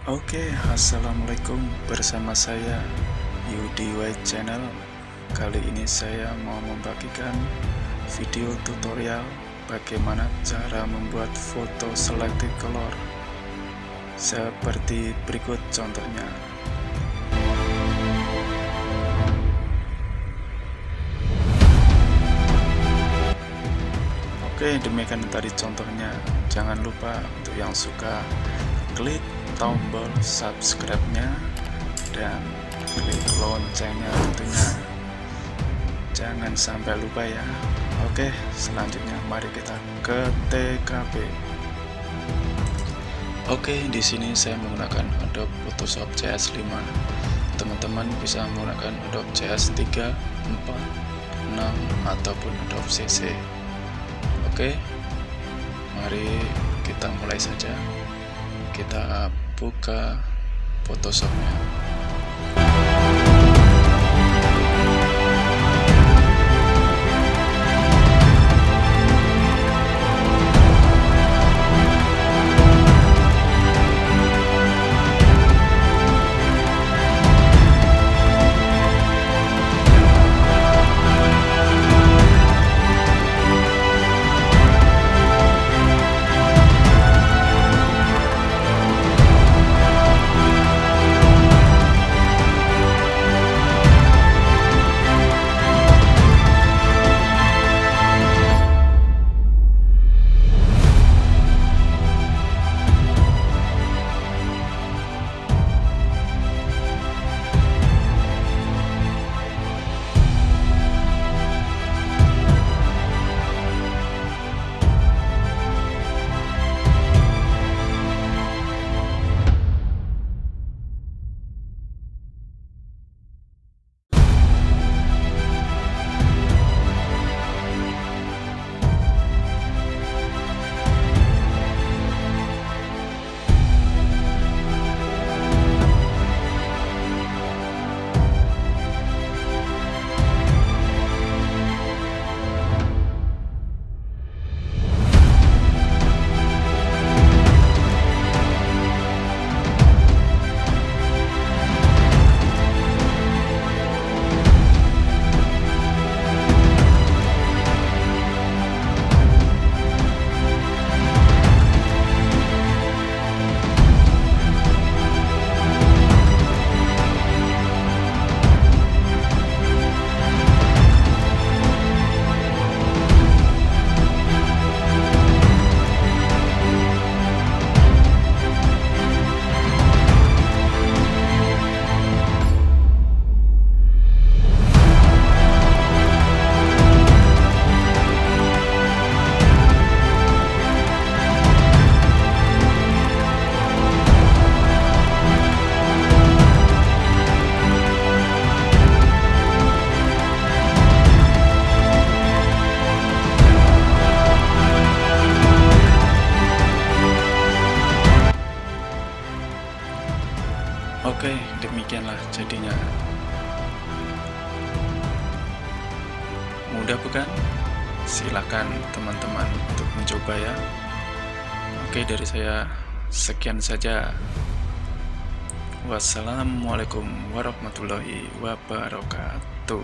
Oke, assalamualaikum, bersama saya Yudi White Channel. Kali ini saya mau membagikan video tutorial bagaimana cara membuat foto selected color seperti berikut contohnya. Oke, demikian tadi contohnya. Jangan lupa untuk yang suka klik tombol subscribe-nya dan klik loncengnya tentunya. Jangan sampai lupa ya. Oke, selanjutnya mari kita ke TKP. Oke, di sini saya menggunakan Adobe Photoshop CS5. Teman-teman bisa menggunakan Adobe CS3, 4, 6 ataupun Adobe CC. Oke, mari kita mulai saja. Kita buka Photoshopnya. Oke, demikianlah jadinya. Mudah bukan? Silakan teman-teman untuk mencoba ya. Oke, dari saya sekian saja. Wassalamualaikum warahmatullahi wabarakatuh.